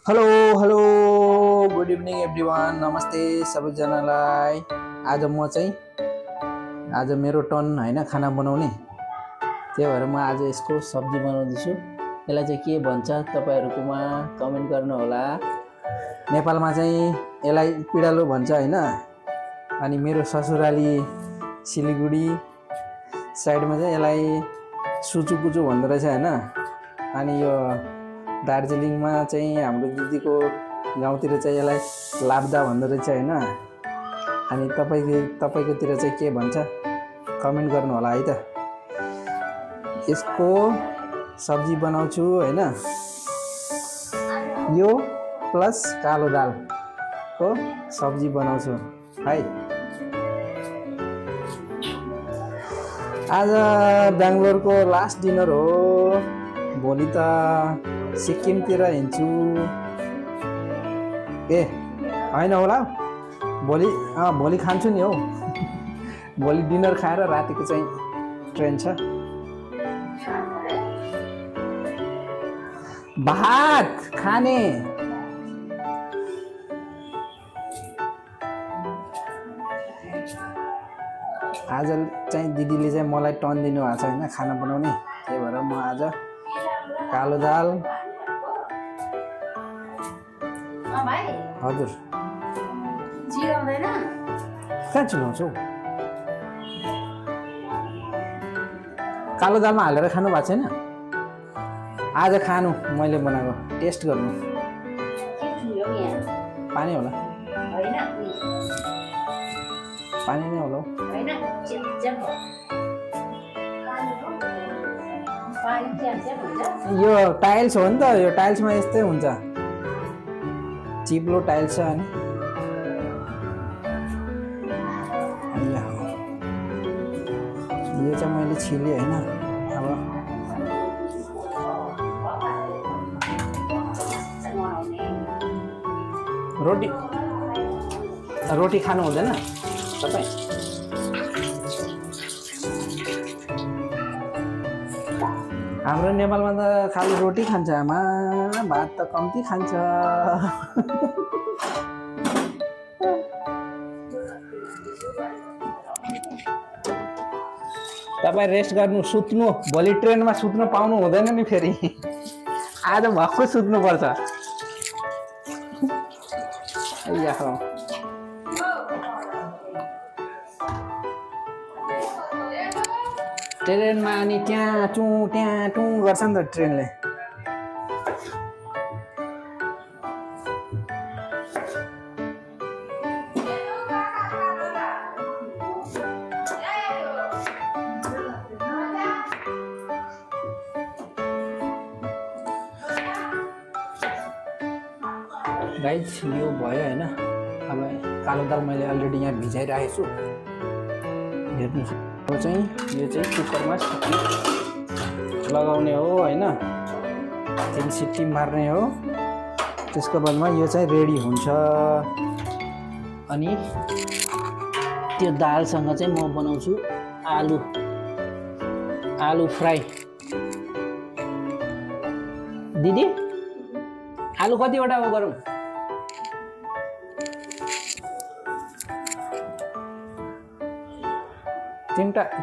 Hello hello good evening everyone, नमस्ते सबैजनालाई। आज मेरो टर्न होइन खाना बनाउने, त्यही भएर म आज यसको सब्जी बनाउँदैछु। यसलाई चाहिँ के भन्छ तपाईँहरूकोमा कमेन्ट गर्नुहोला। नेपालमा चाहिँ यसलाई पिडालु भन्छ होइन। अनि मेरो ससुराली सिलिगुडी साइडमा चाहिँ यसलाई सुचुकुचु भन्दो रहेछ होइन। अनि यो दार्जिलिङमा चाहिँ हाम्रो दिदीको गाउँतिर चाहिँ यसलाई लाब्दा भन्दो रहेछ होइन। अनि तपाईँकोतिर चाहिँ के भन्छ कमेन्ट गर्नु होला है त। यसको सब्जी बनाउँछु होइन। यो प्लस कालो दालको सब्जी बनाउँछु है। आज बेङ्गलोरको लास्ट डिनर हो। भोलि त सिक्किमतिर हिँड्छु। ए होइन होला, भोलि खान्छु नि हौ। भोलि डिनर खाएर रातिको चाहिँ ट्रेन छ। भात खाने। आज चाहिँ दिदीले चाहिँ मलाई टर्न दिनुभएको छ होइन खाना बनाउने, त्यही भएर म आज कालो दाल। हजुर कहाँ चिलाउँछौ? कालो दालमा हालेर खानु भएको छैन? आज खानु, मैले बनाएको टेस्ट गर्नु। पानी होला, पानी नै होला। यो टाइल्स हो नि त, यो टाइल्समा यस्तै हुन्छ, चिप्लो टाइल्स छ। अनि यो चाहिँ मैले छिलेँ होइन। अब रोटी खानु हुँदैन तपाईँ? हाम्रो नेपालमा त खालि रोटी खान्छ, आमा भात त कम्ती खान्छ। तपाईँ रेस्ट गर्नु, सुत्नु। भोलि ट्रेनमा सुत्नु पाउनु हुँदैन नि फेरि। आज भक्कु सुत्नुपर्छ। ट्रेनमा अनि त्यहाँ टुँ गर्छ नि त ट्रेनले। गाइज यो भयो होइन। अब कालो दाल मैले अलरेडी यहाँ भिजाइरहेको छु, हेर्नुहोस्। यो चाहिँ कुकरमा सिटी लगाउने हो होइन। 3 सिटी मार्ने हो। त्यसको बादमा यो चाहिँ रेडी हुन्छ। अनि त्यो दालसँग चाहिँ म बनाउँछु आलु फ्राई। दिदी आलु कतिवटा गरौँ?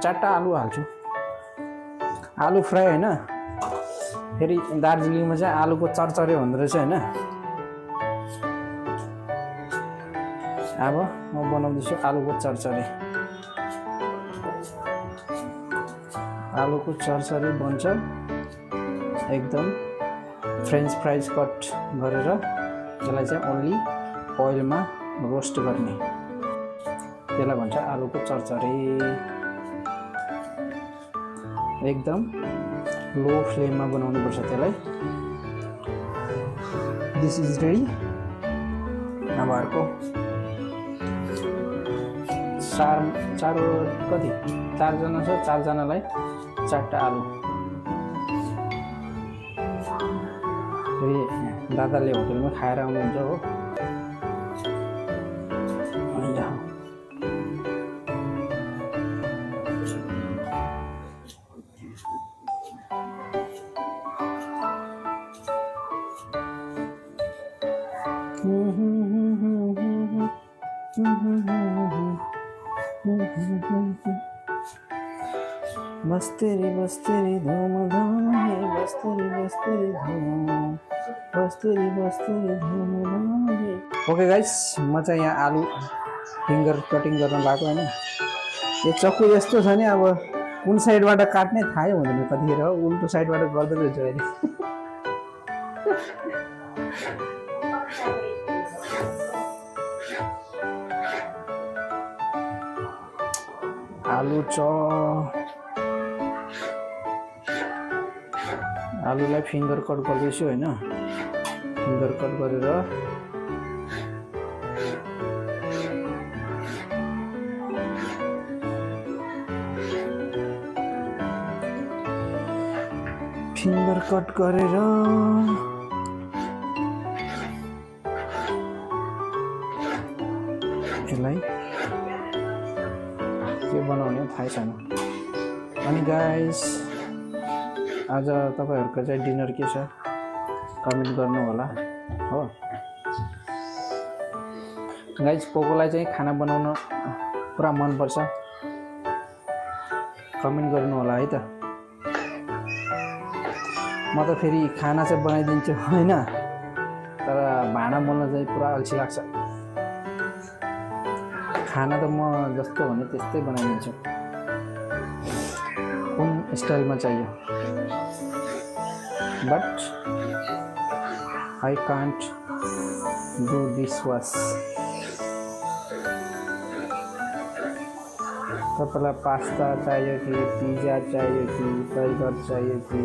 4टा आलु हाल्छु। आलु फ्राई होइन। फेरि दार्जिलिङमा चाहिँ आलुको चरचरे भन्दो रहेछ होइन। अब म बनाउँदैछु आलुको चरचरे। आलुको चरचरे बन्छ एकदम फ्रेन्च फ्राइज कट गरेर। त्यसलाई चाहिँ ओन्ली ओइलमा रोस्ट गर्ने, त्यसलाई भन्छ आलुको चरचरे। एकदम लो फ्लेममा बनाउनुपर्छ त्यसलाई। This is ready. अब अर्को चारजना छ, 4जनालाई 4टा आलु। फेरि दादाले होटलमा खाएर आउनुहुन्छ हो। बस तेरी धूम धाम है, बस तेरी धूम, बस तेरी धूम धाम है। ओके गाइस, म चाहिँ यहाँ आलु फिङ्गर कटिङ गर्न लाग्यो हैन। यो चक्कु यस्तो छ नि, अब कुन साइडबाट काट्ने थाहै हुँदैन कतिखेर, उल्टो साइडबाट गर्दै रहेछ अहिले। आलुलाई फिङ्गर कट गर्दैछु हैन। फिङ्गर कट गरेर यसलाई के बनाउने थाहै छैन। अनि गाइस, आज तपाईहरुको चाहिँ डिनर के छ कमेन्ट गर्नु होला हो। गाइस, पोकोलाई चाहिँ खाना बनाउन पुरा मन पर्छ, कमेन्ट गर्नु होला है त। म त फेरि खाना चाहिँ बनाइदिन्छु हैन, तर भाँडा मोल्न चाहिँ पुरा अल्छी लाग्छ। खाना त म जस्तो भने त्यस्तै बनाइदिन्छु, कुन स्टाइलमा चाहियो। But I can't do this was. तपाईँलाई पास्ता चाहियो कि पिज्जा चाहियो कि बर्गर चाहियो कि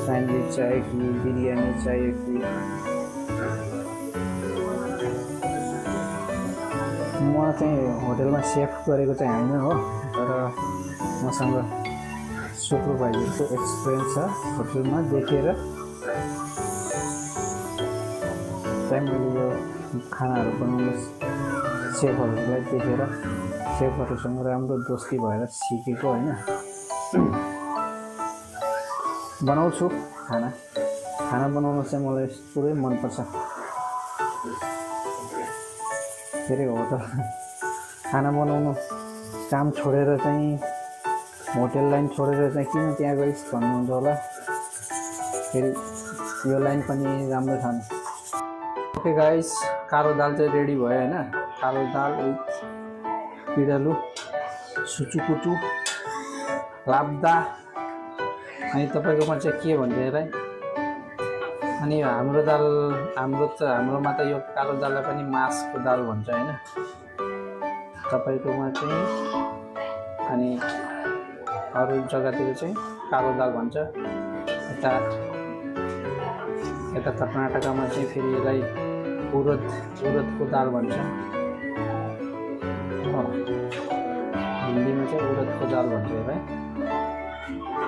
स्यान्डविच चाहियो कि बिरयानी चाहियो कि। म चाहिँ होटलमा सेफ गरेको चाहिँ होइन हो, तर मसँग सुपरभाइजरको एक्सपिरियन्स छ। होटलमा देखेर चाहिँ मैले यो खानाहरू बनाउनु सेफहरूलाई देखेर सेफहरूसँग राम्रो दोस्ती भएर सिकेको होइन। बनाउँछु खाना बनाउन चाहिँ मलाई पुरै मनपर्छ। फेरि होटल खाना बनाउनु काम छोडेर चाहिँ होटल लाइन छोडेर चाहिँ किन त्यहाँ गइस् भन्नुहुन्छ होला। फेरि यो लाइन पनि राम्रो छ। ओके गाइस, कालो दाल चाहिँ रेडी भयो हैन। कालो दाल विथ पिँडालु, सुचुकुचु, लाब्दा। अनि तपाईँकोमा चाहिँ के भन्छ यसलाई? अनि हाम्रोमा त यो कालो दाललाई पनि मासको दाल भन्छ हैन, तपाईँकोमा चाहिँ। अनि अरू जग्गातिर चाहिँ कालो दाल भन्छ। यता कर्नाटकमा चाहिँ फेरि यसलाई उडदको दाल भन्छ। हिन्दीमा चाहिँ उडदको दाल भन्छ यसलाई,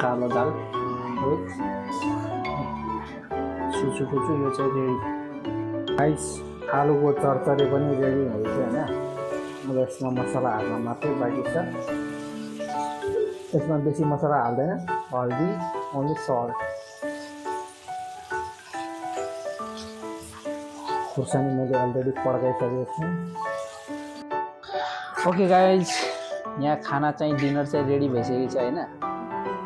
कालो दाल विथ सुचुकुचु। यो चाहिँ रेडी। गाइस, आलुको तरकारी पनि रेडी भएछ हैन। अब यसमा मसला हाल्न मात्रै बाँकी छ। यसमा बेसी मसला हाल्दैन, हल्दी, ओन्ली सल्ट। खुर्सानी मैले अलरेडी पड्काइसकेको छु। ओके गाइज, यहाँ खाना चाहिँ डिनर चाहिँ रेडी भइसकेको छ हैन।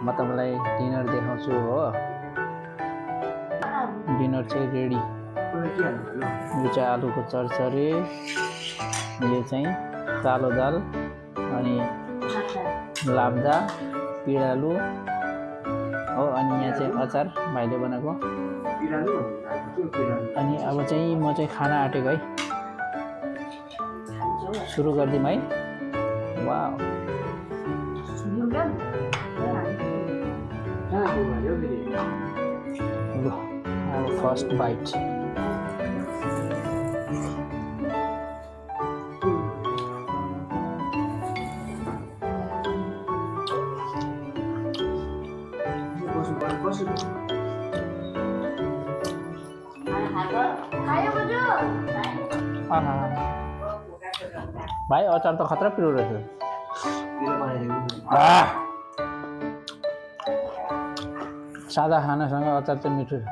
म तपाईँलाई डिनर देखाउँछु हो। डिनर चाहिँ रेडी। यो चाहिँ आलुको चरचरी, यो चाहिँ कालो दाल, अनि लाब्दा, पिँडालु हो। अनि यहाँ चाहिँ अचार भाइले बनाएको। अनि अब चाहिँ म चाहिँ खाना आँटेको है, सुरु गरिदिउँ है। वाउ, अब फर्स्ट बाइट। भाइ अचार त खतरा पिरो रहेछ। सादा खानासँग अचार चाहिँ मिठो छ।